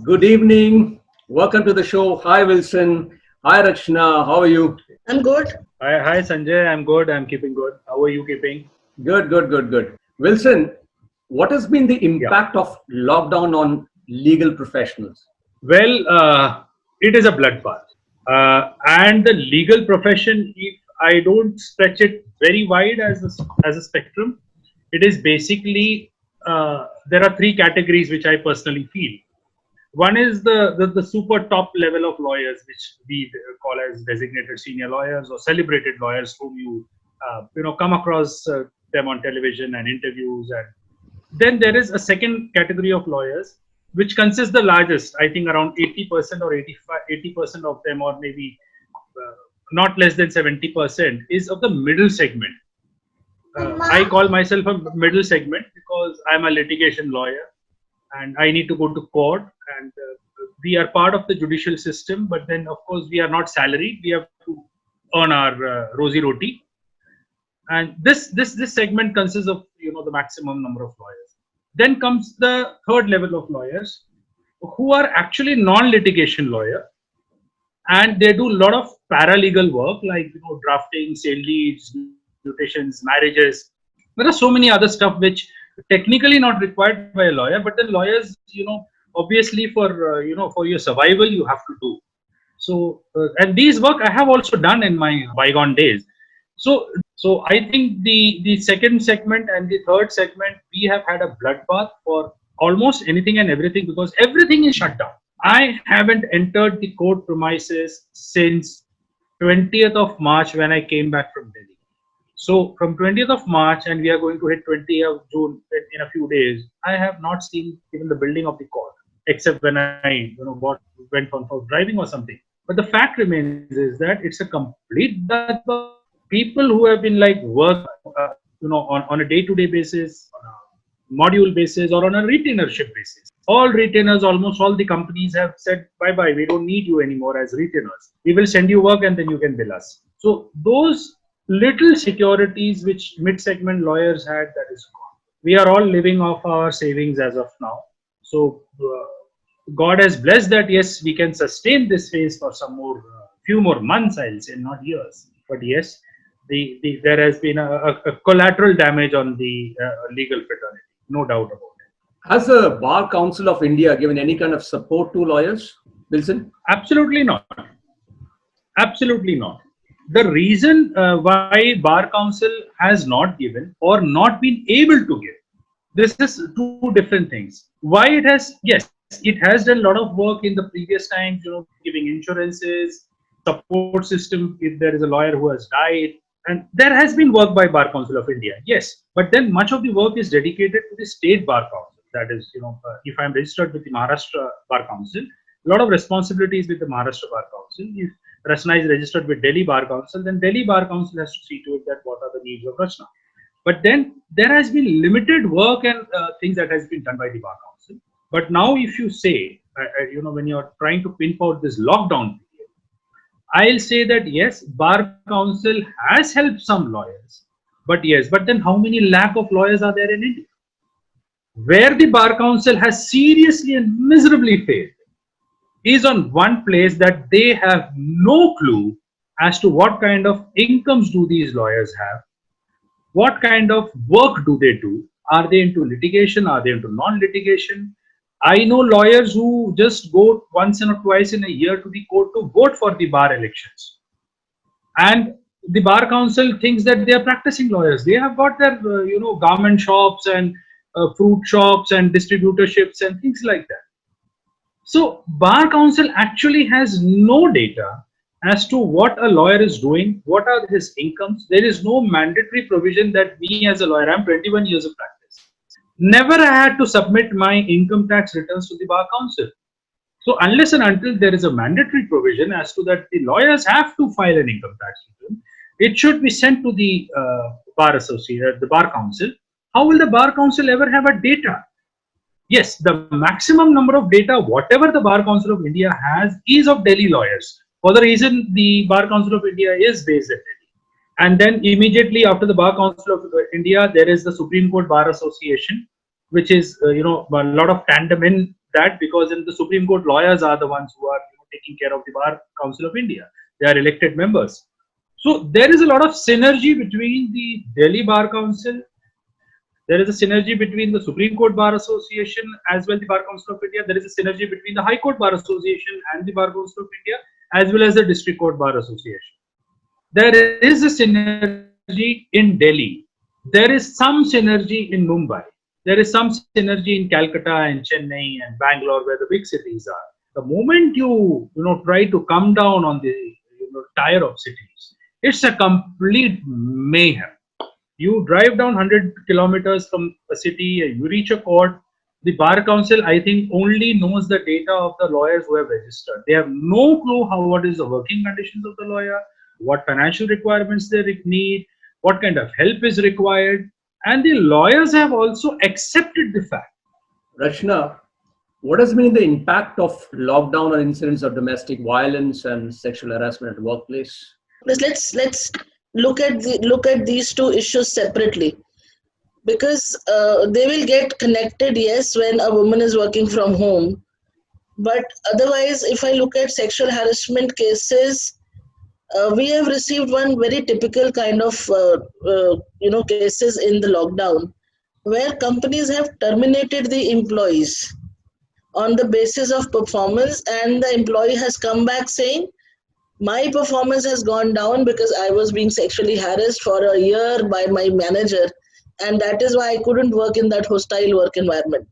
Good evening. Welcome to the show. Hi, Willson. Hi, Rachna. How are you? I'm good. Hi Sanjay, I'm good. I'm keeping good. How are you keeping? Good, good, good, good. Wilson, what has been the Yeah. impact of lockdown on legal professionals? Well, it is a bloodbath. And the legal profession, if I don't stretch it very wide as a spectrum, it is basically there are three categories which I personally feel. One is the super top level of lawyers, which we call as designated senior lawyers or celebrated lawyers, whom you come across them on television and interviews. And then there is a second category of lawyers, which consists the largest. I think around 80% or 80% of them, or maybe not less than 70%, is of the middle segment. I call myself a middle segment because I'm a litigation lawyer and I need to go to court, and we are part of the judicial system, but then of course we are not salaried. We have to earn our rosy roti, and this segment consists of the maximum number of lawyers. Then comes the third level of lawyers who are actually non-litigation lawyer, and they do a lot of paralegal work like drafting sale deeds, mutations, marriages. There are so many other stuff which technically not required by a lawyer, but then lawyers, obviously for for your survival you have to do. So and these work I have also done in my bygone days. So I think the second segment and the third segment, we have had a bloodbath for almost anything and everything because everything is shut down. I haven't entered the court premises since 20th of March when I came back from Delhi. So from 20th of March, and we are going to hit 20th of June in a few days, I have not seen even the building of the court, except when I went on for driving or something. But the fact remains is that it's a complete bloodbath. People who have been like work, on a day-to-day basis, on a module basis, or on a retainership basis. All retainers, almost all the companies have said, bye-bye, we don't need you anymore as retainers. We will send you work and then you can bill us. So those little securities which mid-segment lawyers had, that is gone. We are all living off our savings as of now. So God has blessed that, yes, we can sustain this phase for some more, few more months, I'll say, not years. But yes, there has been a collateral damage on the legal fraternity, no doubt about it. Has the Bar Council of India given any kind of support to lawyers, Wilson? Absolutely not. Absolutely not. The reason why Bar Council has not given or not been able to give, this is two different things. Why it has, yes, it has done a lot of work in the previous times, giving insurances, support system if there is a lawyer who has died. And there has been work by Bar Council of India, yes. But then much of the work is dedicated to the state Bar Council. That is, if I'm registered with the Maharashtra Bar Council, a lot of responsibilities with the Maharashtra Bar Council. If Rachna is registered with Delhi Bar Council, then Delhi Bar Council has to see to it that what are the needs of Rachna. But then there has been limited work and things that has been done by the Bar Council. But now if you say, when you're trying to pinpoint this lockdown period, I'll say that yes, Bar Council has helped some lawyers. But yes, but then how many lakh of lawyers are there in India? Where the Bar Council has seriously and miserably failed is on one place that they have no clue as to what kind of incomes do these lawyers have, what kind of work do they do, are they into litigation, are they into non-litigation. I know lawyers who just go once or twice in a year to the court to vote for the bar elections, and the Bar Council thinks that they are practicing lawyers. They have got their garment shops and fruit shops and distributorships and things like that. So Bar Council actually has no data as to what a lawyer is doing, what are his incomes. There is no mandatory provision that me as a lawyer, I'm 21 years of practice, never had to submit my income tax returns to the Bar Council. So unless and until there is a mandatory provision as to that the lawyers have to file an income tax return, it should be sent to the Bar Association, the Bar Council. How will the Bar Council ever have a data? Yes, the maximum number of data, whatever the Bar Council of India has, is of Delhi lawyers. For the reason the Bar Council of India is based at Delhi. And then immediately after the Bar Council of India, there is the Supreme Court Bar Association, which is, a lot of tandem in that because in the Supreme Court, lawyers are the ones who are taking care of the Bar Council of India. They are elected members. So there is a lot of synergy between the Delhi Bar Council. There is a synergy between the Supreme Court Bar Association as well the Bar Council of India. There is a synergy between the High Court Bar Association and the Bar Council of India as well as the District Court Bar Association. There is a synergy in Delhi. There is some synergy in Mumbai. There is some synergy in Calcutta and Chennai and Bangalore, where the big cities are. The moment you try to come down on the tier of cities, it's a complete mayhem. You drive down 100 kilometers from a city, you reach a court. The Bar Council, I think, only knows the data of the lawyers who have registered. They have no clue what is the working conditions of the lawyer, what financial requirements they need, what kind of help is required. And the lawyers have also accepted the fact. Rachna, what has been the impact of lockdown on incidents of domestic violence and sexual harassment at the workplace? Let's look at these two issues separately, because they will get connected, yes, when a woman is working from home. But otherwise, if I look at sexual harassment cases, we have received one very typical kind of cases in the lockdown, where companies have terminated the employees on the basis of performance, and the employee has come back saying, my performance has gone down because I was being sexually harassed for a year by my manager, and that is why I couldn't work in that hostile work environment.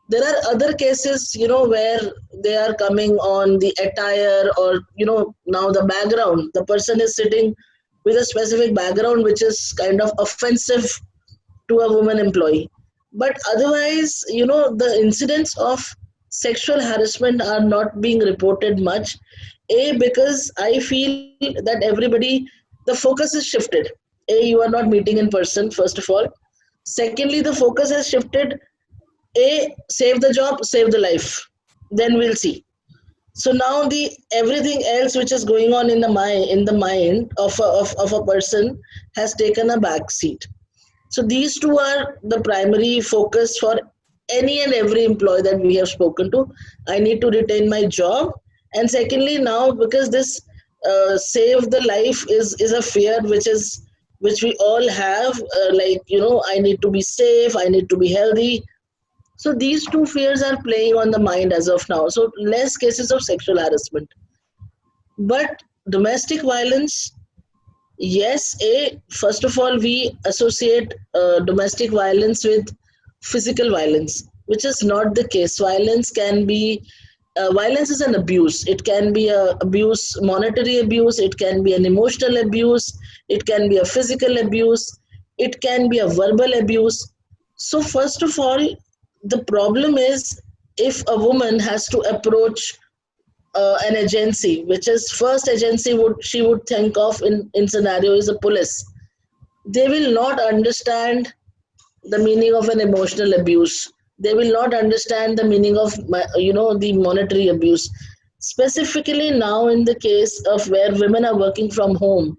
There are other cases, where they are coming on the attire, or now the background. The person is sitting with a specific background which is kind of offensive to a woman employee. But otherwise, the incidents of sexual harassment are not being reported much. Because I feel that everybody, the focus is shifted. You are not meeting in person, first of all. Secondly, the focus has shifted. Save the job, save the life. Then we'll see. So now the everything else which is going on in the mind of a person has taken a back seat. So these two are the primary focus for any and every employee that we have spoken to. I need to retain my job. And secondly, now because this save the life is a fear which we all have, I need to be safe, I need to be healthy. So these two fears are playing on the mind as of now. So less cases of sexual harassment. But domestic violence, yes, first of all, we associate domestic violence with physical violence, which is not the case. Violence is an abuse. It can be a abuse, monetary abuse. It can be an emotional abuse. It can be a physical abuse. It can be a verbal abuse. So first of all, the problem is, if a woman has to approach an agency, which is first agency she would think of in scenario is a police, they will not understand the meaning of an emotional abuse. They will not understand the meaning of the monetary abuse. Specifically now, in the case of where women are working from home,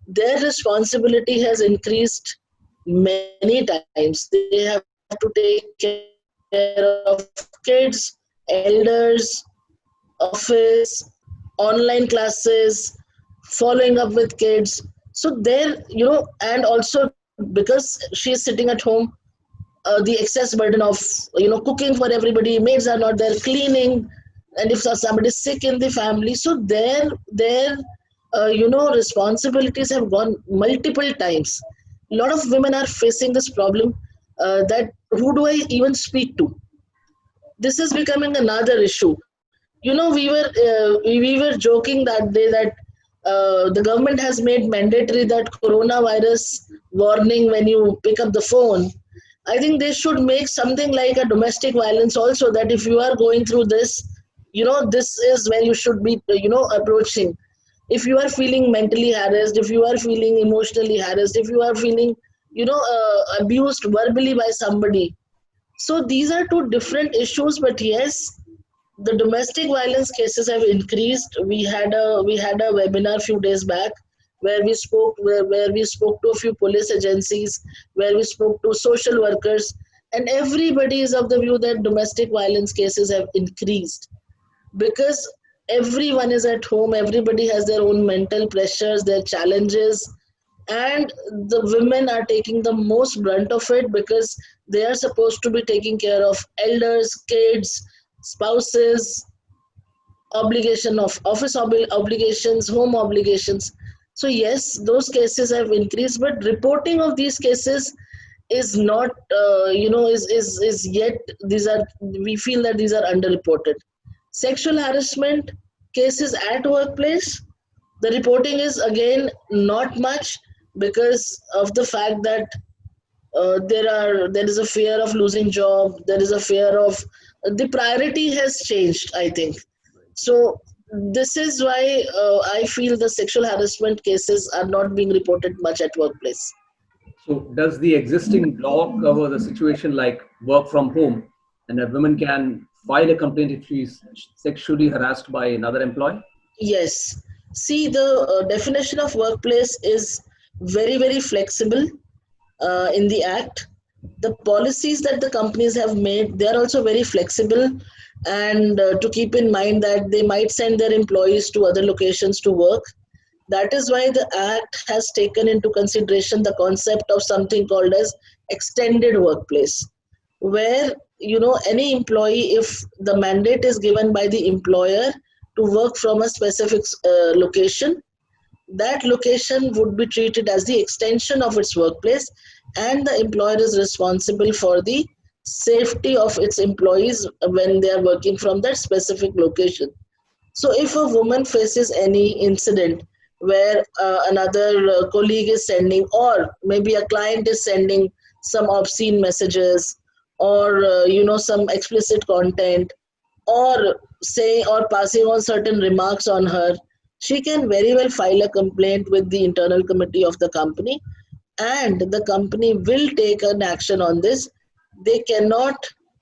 their responsibility has increased many times. They have to take care of kids, elders, office, online classes, following up with kids. So there, and also because she is sitting at home, the excess burden of cooking for everybody, maids are not there, cleaning, and if somebody is sick in the family, so their responsibilities have gone multiple times. A lot of women are facing this problem, that who do I even speak to? This is becoming another issue. We were joking that day that the government has made mandatory that coronavirus warning when you pick up the phone. I think they should make something like a domestic violence also, that if you are going through this, this is when you should be, approaching. If you are feeling mentally harassed, if you are feeling emotionally harassed, if you are feeling, abused verbally by somebody. So these are two different issues, but yes, the domestic violence cases have increased. We had a webinar a few days back where we spoke to a few police agencies, where we spoke to social workers, And everybody is of the view that domestic violence cases have increased because everyone is at home, everybody has their own mental pressures, their challenges, and the women are taking the most brunt of it because they are supposed to be taking care of elders, kids, spouses, obligation of office obligations, home obligations. So yes, those cases have increased, but reporting of these cases is not, is yet, these are, we feel that these are underreported. Sexual harassment cases at workplace, the reporting is again not much because of the fact that there is a fear of losing job, there is a fear of, the priority has changed, I think. So this is why I feel the sexual harassment cases are not being reported much at workplace. So does the existing law cover the situation like work from home and a woman can file a complaint if she's sexually harassed by another employee? Yes. See, the definition of workplace is very, very flexible in the act. The policies that the companies have made, they are also very flexible. And to keep in mind that they might send their employees to other locations to work. That is why the act has taken into consideration the concept of something called as extended workplace, where any employee, if the mandate is given by the employer to work from a specific location, that location would be treated as the extension of its workplace, and the employer is responsible for the safety of its employees when they are working from that specific location. So if a woman faces any incident where another colleague is sending, or maybe a client is sending some obscene messages, or some explicit content, or say, or passing on certain remarks on her, she can very well file a complaint with the internal committee of the company, and the company will take an action on this. They cannot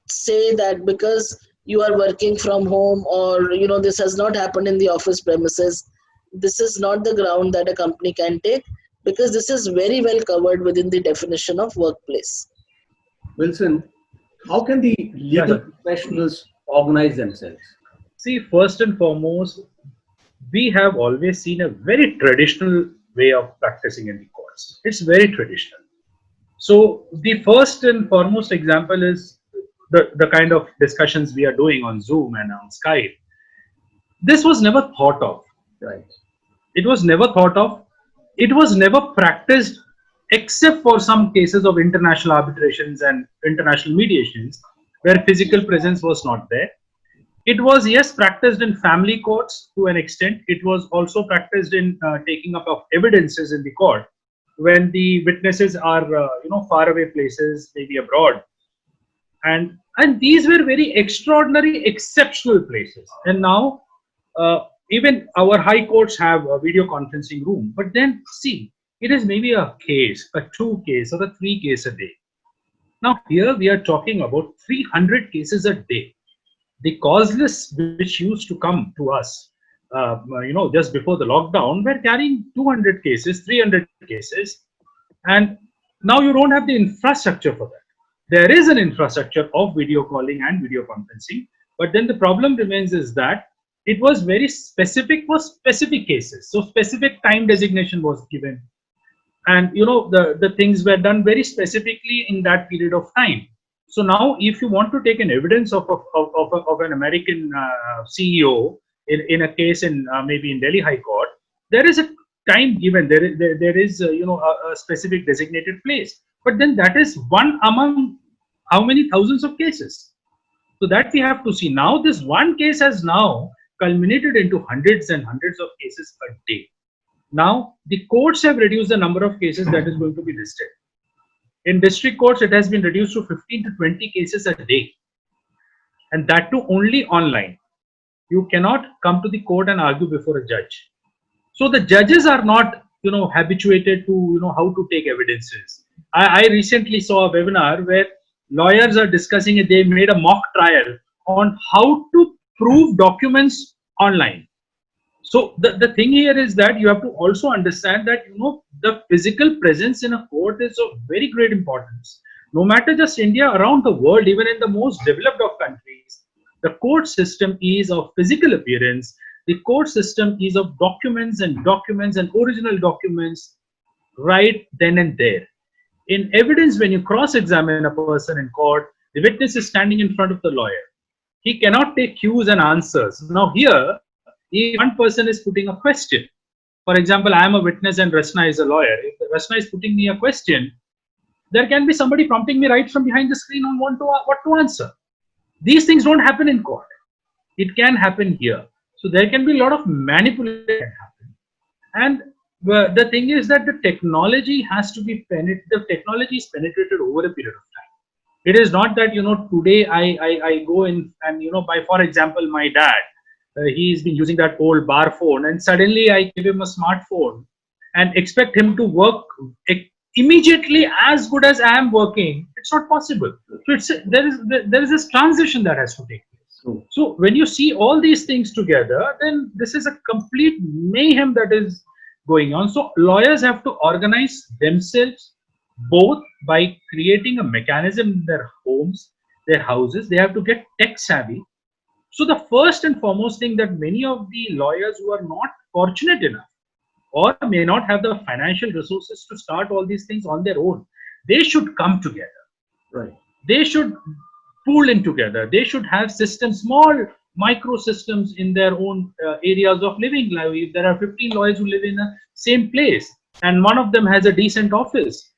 say that because you are working from home, or this has not happened in the office premises, this is not the ground that a company can take, because this is very well covered within the definition of workplace. Wilson, how can the Yeah, legal sir. professionals organize themselves? See, first and foremost, we have always seen a very traditional way of practicing in the courts. It's very traditional. So the first and foremost example is the kind of discussions we are doing on Zoom and on Skype. This was never thought of. Right. It was never thought of. It was never practiced except for some cases of international arbitrations and international mediations where physical presence was not there. It was, yes, practiced in family courts to an extent. It was also practiced in taking up of evidences in the court when the witnesses are, far away places, maybe abroad. And these were very extraordinary, exceptional places. And now, even our high courts have a video conferencing room. But then, see, it is maybe a case, a two case, or a three case a day. Now, here we are talking about 300 cases a day. The cause lists which used to come to us, just before the lockdown, were carrying 200 cases, 300 cases, and now you don't have the infrastructure for that. There is an infrastructure of video calling and video conferencing, but then the problem remains is that it was very specific for specific cases. So specific time designation was given, and the things were done very specifically in that period of time. So now if you want to take an evidence of an American CEO in a case in maybe in Delhi High Court, there is a time given, there is a specific designated place, but then that is one among how many thousands of cases. So that we have to see. Now this one case has now culminated into hundreds and hundreds of cases a day. Now, the courts have reduced the number of cases that is going to be listed. In district courts, it has been reduced to 15 to 20 cases a day, and that too only online. You cannot come to the court and argue before a judge. So the judges are not, habituated to, how to take evidences. I recently saw a webinar where lawyers are discussing it. They made a mock trial on how to prove documents online. So the thing here is that you have to also understand that the physical presence in a court is of very great importance. No matter just India, around the world, even in the most developed of countries, the court system is of physical appearance. The court system is of documents and original documents right then and there. In evidence, when you cross-examine a person in court, the witness is standing in front of the lawyer. He cannot take cues and answers. Now here, if one person is putting a question, for example, I am a witness and Rachna is a lawyer. If Rachna is putting me a question, there can be somebody prompting me right from behind the screen on what to answer. These things don't happen in court. It can happen here. So there can be a lot of manipulation that happen. And the thing is that the technology has to be the technology is penetrated over a period of time. It is not that today I go in and by, for example, my dad, he's been using that old bar phone, and suddenly I give him a smartphone and expect him to work immediately as good as I am working. It's not possible. So there is this transition that has to take place. So when you see all these things together, then this is a complete mayhem that is going on. So lawyers have to organize themselves both by creating a mechanism in their homes, their houses. They have to get tech savvy. So the first and foremost thing that many of the lawyers who are not fortunate enough or may not have the financial resources to start all these things on their own, they should come together. Right. They should pool in together. They should have systems, small micro systems in their own areas of living. Like if there are 15 lawyers who live in the same place and one of them has a decent office,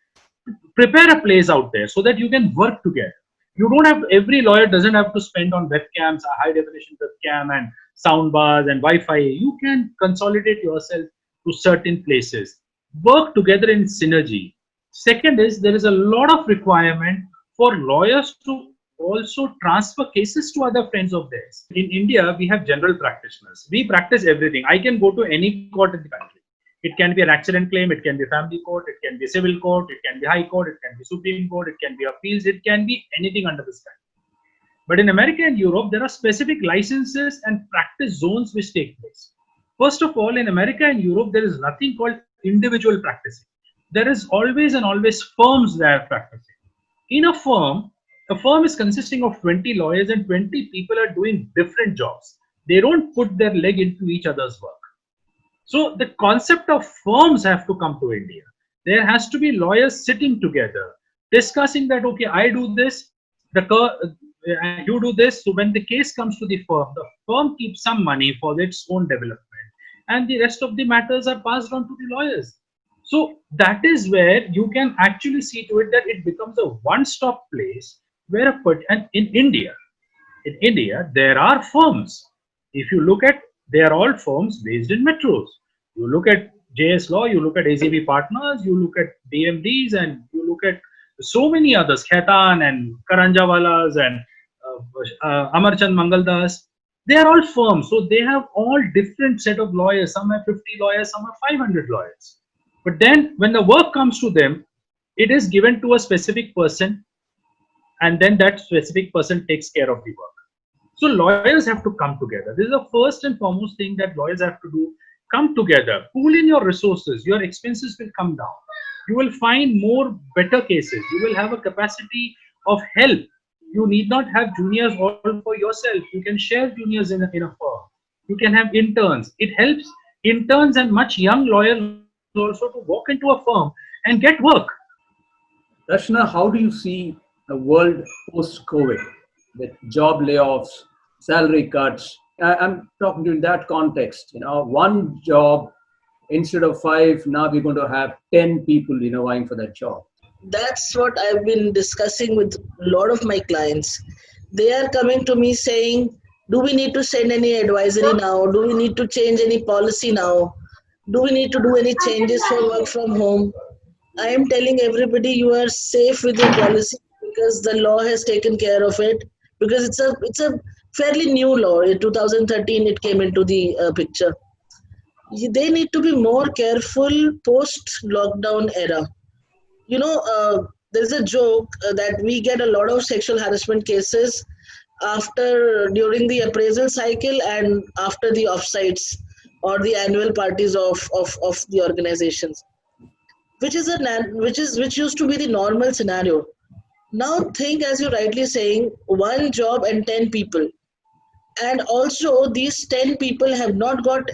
prepare a place out there so that you can work together. You don't have to, every lawyer doesn't have to spend on webcams, a high definition webcam and sound bars and Wi-Fi. You can consolidate yourself to certain places. Work together in synergy. Second is there is a lot of requirement for lawyers to also transfer cases to other friends of theirs. In India, we have general practitioners. We practice everything. I can go to any court in the country. It can be an accident claim, it can be family court, it can be civil court, it can be high court, it can be Supreme Court, it can be appeals, it can be anything under the sky. But in America and Europe, there are specific licenses and practice zones which take place. First of all, in America and Europe, there is nothing called individual practicing. There is always and always firms that are practicing. In a firm is consisting of 20 lawyers and 20 people are doing different jobs. They don't put their leg into each other's work. So the concept of firms have to come to India. There has to be lawyers sitting together, discussing that, okay, I do this, you do this. So when the case comes to the firm keeps some money for its own development, and the rest of the matters are passed on to the lawyers. So that is where you can actually see to it that it becomes a one-stop place where and in India, there are firms. If you look at, they are all firms based in metros. You look at JS Law, you look at ACB Partners, you look at DMDs, and you look at so many others, Khaitan and Karanjawalas and Amarchand Mangaldas. They are all firms. So they have all different set of lawyers. Some have 50 lawyers, some have 500 lawyers. But then when the work comes to them, it is given to a specific person, and then that specific person takes care of the work. So lawyers have to come together. This is the first and foremost thing that lawyers have to do. Come together, pool in your resources, your expenses will come down. You will find more better cases. You will have a capacity of help. You need not have juniors all for yourself. You can share juniors in a firm. You can have interns. It helps interns and much young lawyers also to walk into a firm and get work. Rachna, how do you see the world post-COVID with job layoffs, salary cuts? I'm talking in that context. One job instead of 5, now we're going to have 10 people, vying for that job. That's what I've been discussing with a lot of my clients. They are coming to me saying, do we need to send any advisory now? Do we need to change any policy now? Do we need to do any changes for work from home? I am telling everybody you are safe with your policy because the law has taken care of it. Because it's a fairly new law. In 2013, it came into the picture. They need to be more careful post-lockdown era. There's a joke that we get a lot of sexual harassment cases during the appraisal cycle and after the offsites or the annual parties of the organizations, which used to be the normal scenario. Now think, as you're rightly saying, one job and 10 people. And also these 10 people have not got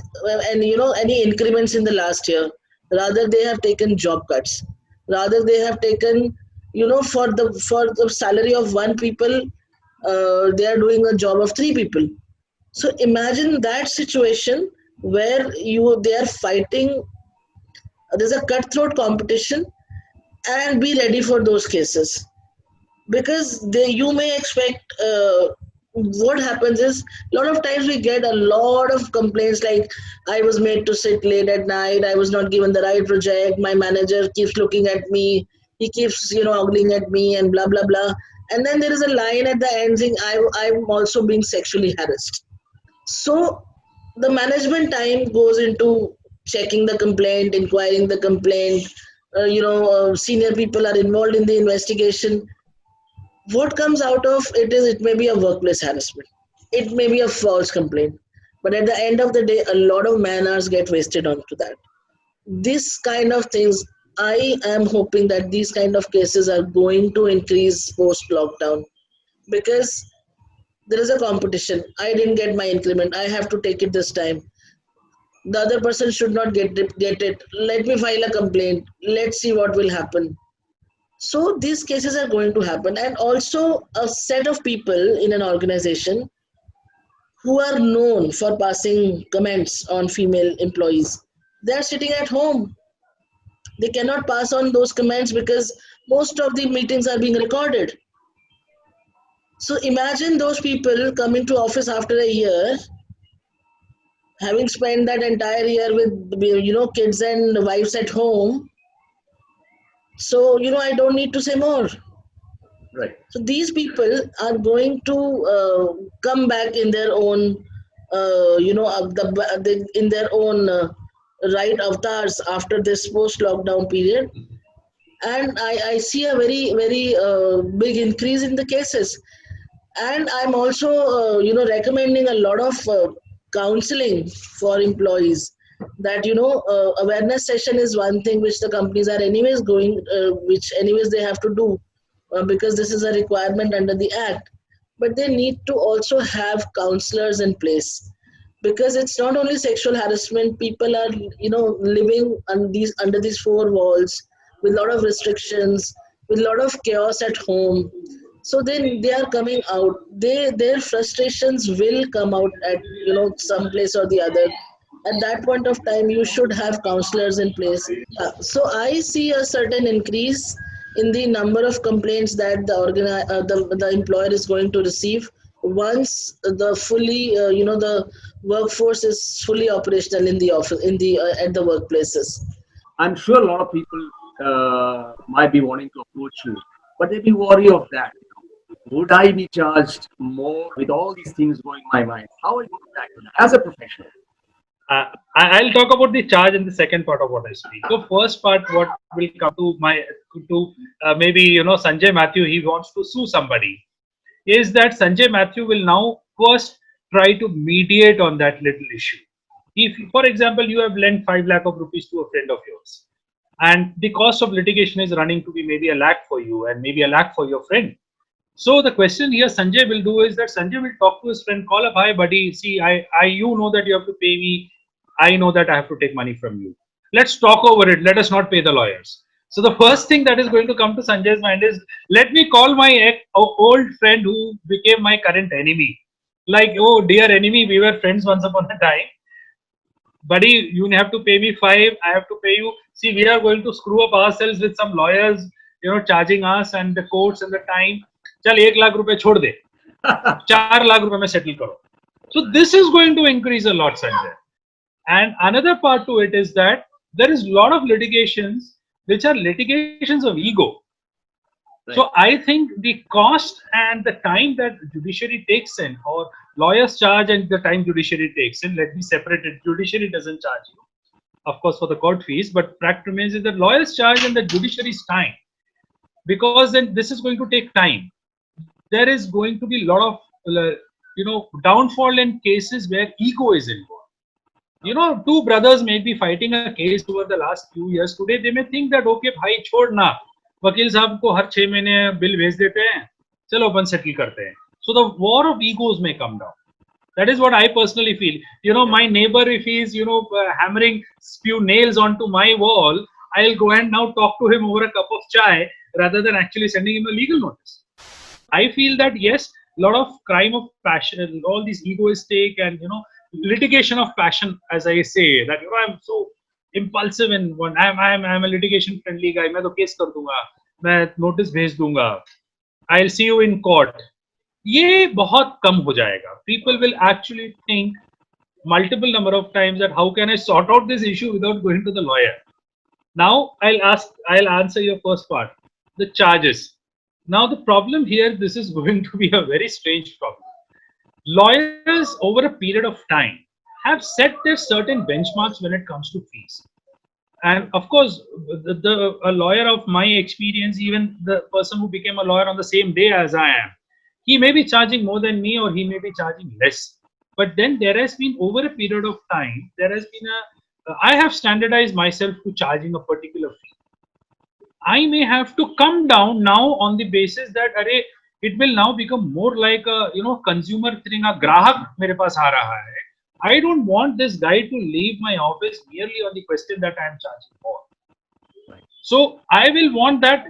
any increments in the last year. Rather they have taken job cuts. Rather they have taken, for the salary of one people, they are doing a job of three people. So imagine that situation where you they are fighting. There's a cutthroat competition, and be ready for those cases, because you may expect, what happens is, a lot of times we get a lot of complaints like, I was made to sit late at night, I was not given the right project, my manager keeps looking at me, he keeps ogling at me, and blah blah blah. And then there is a line at the end saying, I'm also being sexually harassed. So the management time goes into checking the complaint, inquiring the complaint. Senior people are involved in the investigation. What comes out of it is, it may be a workplace harassment, it may be a false complaint, but at the end of the day, a lot of man hours get wasted onto that. This kind of things, I am hoping that these kind of cases are going to increase post lockdown, because there is a competition. I didn't get my increment, I have to take it this time. The other person should not get it. Let me file a complaint, let's see what will happen. So these cases are going to happen. And also a set of people in an organization who are known for passing comments on female employees, they are sitting at home. They cannot pass on those comments because most of the meetings are being recorded. So imagine those people coming to office after a year, having spent that entire year with kids and wives at home. So I don't need to say more. Right. So these people are going to come back in their own, in their own right avatars after this post-lockdown period, and I see a very very big increase in the cases. And I'm also recommending a lot of counseling for employees, that awareness session is one thing which the companies are anyways going, which anyways they have to do, because this is a requirement under the act. But they need to also have counselors in place, because it's not only sexual harassment. People are living under these four walls with a lot of restrictions, with a lot of chaos at home. So then they are coming out, their frustrations will come out at some place or the other. At that point of time, you should have counselors in place. So I see a certain increase in the number of complaints that the employer is going to receive once the fully the workforce is fully operational in the office, in the at the workplaces. I'm sure a lot of people might be wanting to approach you, but they be worried of that. Would I be charged more with all these things going in my mind? How are you going to tackle that as a professional? I'll talk about the charge in the second part of what I speak. The first part, what will come to maybe Sanjay Mathew, he wants to sue somebody, is that Sanjay Mathew will now first try to mediate on that little issue. If, for example, you have lent 5 lakh of rupees to a friend of yours, and the cost of litigation is running to be maybe a lakh for you and maybe a lakh for your friend. So the question here Sanjay will do is that Sanjay will talk to his friend, call up, hi buddy, see, you know that you have to pay me. I know that I have to take money from you. Let's talk over it. Let us not pay the lawyers. So the first thing that is going to come to Sanjay's mind is, let me call my old friend who became my current enemy. Like, oh dear enemy, we were friends once upon a time. Buddy, you have to pay me 5, I have to pay you. See, we are going to screw up ourselves with some lawyers, charging us and the courts and the time. Chal 1 lakh rupees chhod de. 4 lakh rupees mein settle karo. So this is going to increase a lot, Sanjay. And another part to it is that there is a lot of litigations which are litigations of ego. Right. So I think the cost and the time that judiciary takes in, or lawyers charge and the time judiciary takes in, let me separate it. Judiciary doesn't charge you, of course, for the court fees, but fact remains is that lawyers charge and the judiciary's time, because then this is going to take time. There is going to be a lot of downfall in cases where ego is involved. Two brothers may be fighting a case over the last few years. Today they may think that, okay bhai chhod na, वकील साहब को हर 6 महीने bill भेज देते हैं, चलो अपन settle करते हैं. So the war of egos may come down. That is what I personally feel. My neighbor, if he is, hammering few nails onto my wall, I'll go and now talk to him over a cup of chai rather than actually sending him a legal notice. I feel that yes, a lot of crime of passion, all these egoistic and litigation of passion, as I say, that I'm so impulsive and one I'm a litigation friendly guy. मैं तो case कर दूंगा, मैं notice भेज दूंगा, I'll see you in court. ये बहुत कम हो जाएगा. People will actually think multiple number of times that how can I sort out this issue without going to the lawyer. Now I'll answer your first part, the charges. Now the problem here, this is going to be a very strange problem. Lawyers over a period of time have set their certain benchmarks when it comes to fees. And of course, a lawyer of my experience, even the person who became a lawyer on the same day as I am, he may be charging more than me or he may be charging less. But then there has been, over a period of time, there has been I have standardized myself to charging a particular fee. I may have to come down now on the basis that it will now become more like a consumer thing. A grahak mere paas aa raha hai. I don't want this guy to leave my office merely on the question that I am charging more. So I will want that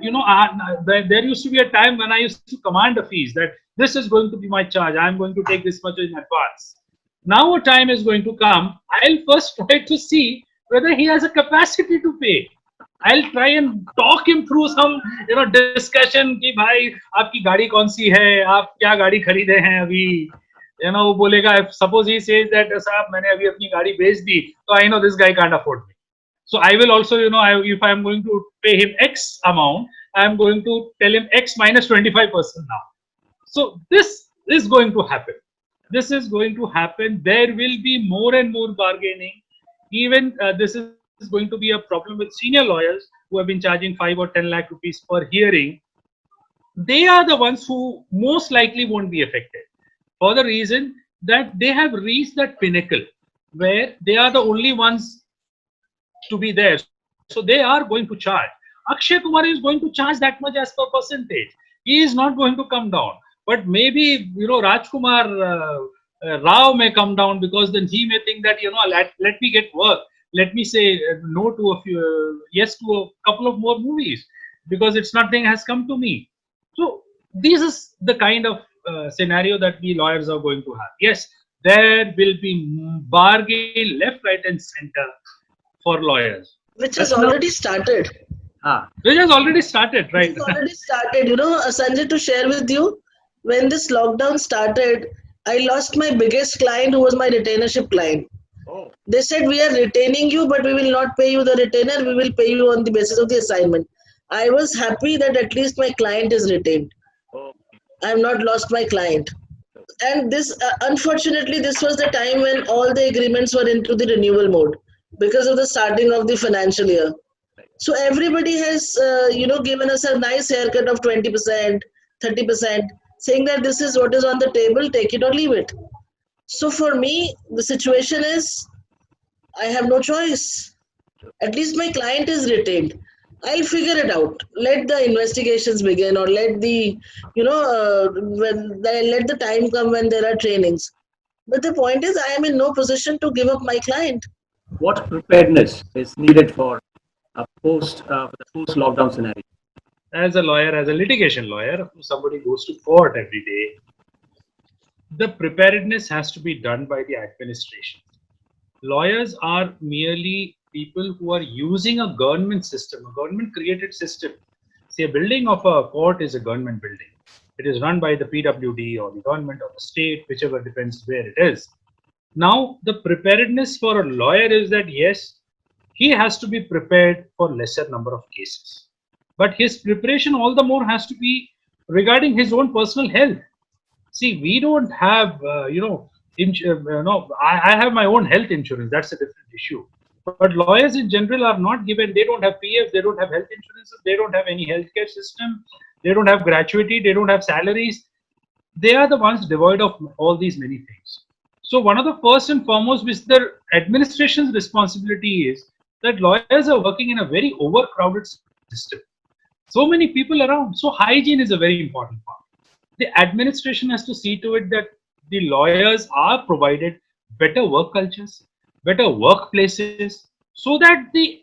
there used to be a time when I used to command a fees that this is going to be my charge. I am going to take this much in advance. Now a time is going to come. I'll first try to see whether he has a capacity to pay. I'll try and talk him through some discussion कि भाई आपकी गाड़ी कौन सी है, आप क्या गाड़ी खरीदे हैं अभी, वो बोलेगा, suppose he says that साहब मैंने अभी अपनी गाड़ी बेच दी, so I know this guy can't afford me. So I will also, if I am going to pay him X amount, I am going to tell him X minus 25% now. So this is going to happen. This is going to happen. There will be more and more bargaining. Even this is going to be a problem with senior lawyers who have been charging 5 or 10 lakh rupees per hearing. They are the ones who most likely won't be affected, for the reason that they have reached that pinnacle where they are the only ones to be there. So they are going to charge. Akshay Kumar is going to charge that much as per percentage. He is not going to come down. But maybe, Rajkumar Rao may come down, because then he may think that, let me get work. Let me say no to a few, yes to a couple of more movies, because it's nothing has come to me. So this is the kind of scenario that we lawyers are going to have. Yes, there will be bargain left, right and center for lawyers. Which has already started. Which has already started, right? It has already started. Sanjay, to share with you, when this lockdown started, I lost my biggest client who was my retainership client. Oh. They said, we are retaining you, but we will not pay you the retainer. We will pay you on the basis of the assignment. I was happy that at least my client is retained. Oh. I have not lost my client. And this, unfortunately, this was the time when all the agreements were into the renewal mode because of the starting of the financial year. So everybody has, given us a nice haircut of 20%, 30%, saying that this is what is on the table, take it or leave it. So for me, the situation is, I have no choice. At least my client is retained. I'll figure it out. Let the investigations begin, or let the, let the time come when there are trainings. But the point is, I am in no position to give up my client. What preparedness is needed for the post-lockdown scenario? As a lawyer, as a litigation lawyer, somebody goes to court every day. The preparedness has to be done by the administration. Lawyers are merely people who are using a government system, a government created system. See, a building of a court is a government building. It is run by the PWD or the government of the state, whichever depends where it is. Now, the preparedness for a lawyer is that, yes, he has to be prepared for lesser number of cases. But his preparation all the more has to be regarding his own personal health. See, we don't have, I have my own health insurance. That's a different issue. But lawyers in general are not given, they don't have PF, they don't have health insurances, they don't have any healthcare system, they don't have gratuity, they don't have salaries. They are the ones devoid of all these many things. So one of the first and foremost, which the administration's responsibility is that lawyers are working in a very overcrowded system. so many people around. So hygiene is a very important part. The administration has to see to it that the lawyers are provided better work cultures, better workplaces, so that the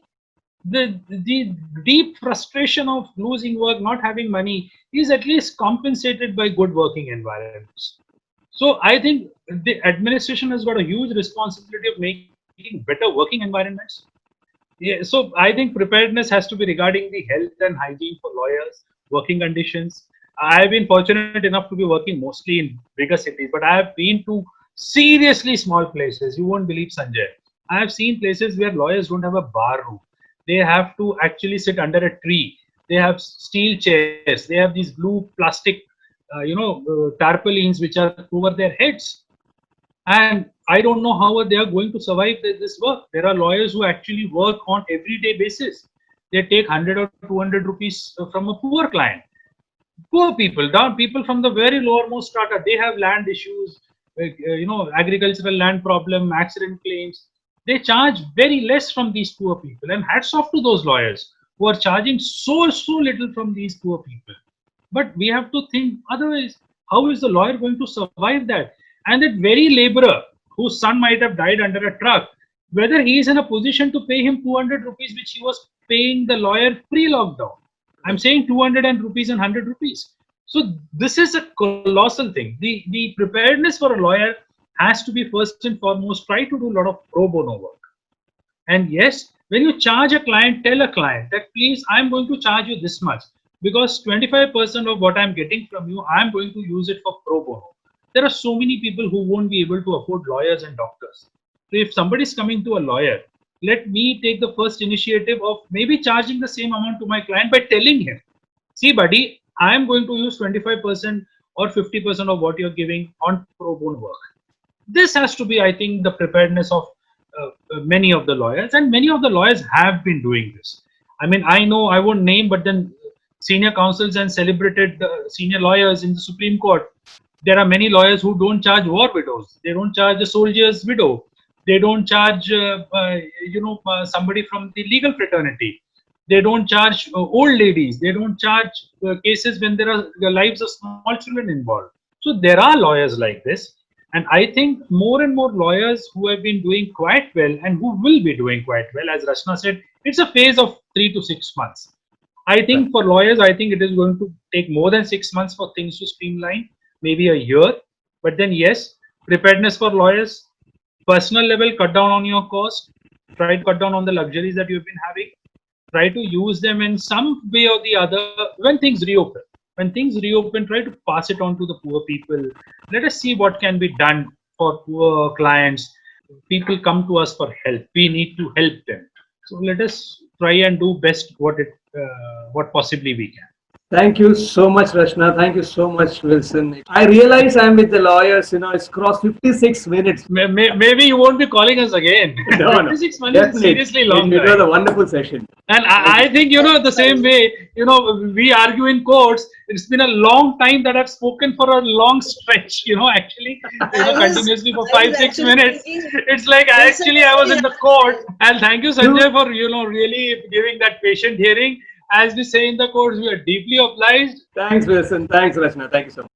deep frustration of losing work, not having money, is at least compensated by good working environments. So I think the administration has got a huge responsibility of making better working environments. Yeah, so I think preparedness has to be regarding the health and hygiene for lawyers, working conditions. I've been fortunate enough to be working mostly in bigger cities, but I have been to seriously small places. You won't believe, Sanjay. I have seen places where lawyers don't have a bar room. They have to actually sit under a tree. They have steel chairs. They have these blue plastic, tarpaulins which are over their heads, and I don't know how they are going to survive this work. There are lawyers who actually work on everyday basis. They take 100 or 200 rupees from a poor client. Poor people, down people from the very lowermost strata, they have land issues, agricultural land problem, accident claims. They charge very less from these poor people, and hats off to those lawyers who are charging so little from these poor people. But we have to think otherwise. How is the lawyer going to survive that? And that very laborer whose son might have died under a truck, whether he is in a position to pay him 200 rupees, which he was paying the lawyer pre-lockdown. I'm saying 200 and rupees and 100 rupees. So this is a colossal thing. The preparedness for a lawyer has to be first and foremost try to do a lot of pro bono work. And yes, when you charge a client, tell a client that please, I'm going to charge you this much because 25% of what I'm getting from you, I'm going to use it for pro bono. There are so many people who won't be able to afford lawyers and doctors. So if somebody is coming to a lawyer, let me take the first initiative of maybe charging the same amount to my client by telling him, see, buddy, I am going to use 25% or 50% of what you're giving on pro bono work. This has to be, I think, the preparedness of many of the lawyers, and many of the lawyers have been doing this. I mean, I know I won't name, but then senior counsels and celebrated senior lawyers in the Supreme Court. There are many lawyers who don't charge war widows. They don't charge a soldier's widow. They don't charge, somebody from the legal fraternity. They don't charge old ladies. They don't charge cases when there are the lives of small children involved. So there are lawyers like this. And I think more and more lawyers who have been doing quite well and who will be doing quite well, as Rachna said, it's a phase of 3 to 6 months. I think for lawyers, I think it is going to take more than 6 months for things to streamline, maybe a year. But then, yes, preparedness for lawyers, personal level, cut down on your cost, try to cut down on the luxuries that you've been having, try to use them in some way or the other when things reopen. When things reopen, try to pass it on to the poor people. Let us see what can be done for poor clients. People come to us for help. We need to help them. So let us try and do best what possibly we can. Thank you so much, Rachna. Thank you so much, Wilson. I realize I'm with the lawyers. It's crossed 56 minutes. Maybe you won't be calling us again. No, 56 minutes is seriously long. It was a wonderful session. And I think, the same way, we argue in courts. It's been a long time that I've spoken for a long stretch, actually, continuously for 5-6 minutes. It's like I was in the court. And thank you, Sanjay, for, really giving that patient hearing. As we say in the courts, we are deeply obliged. Thanks, Wilson. Thanks, Rachna. Thank you so much.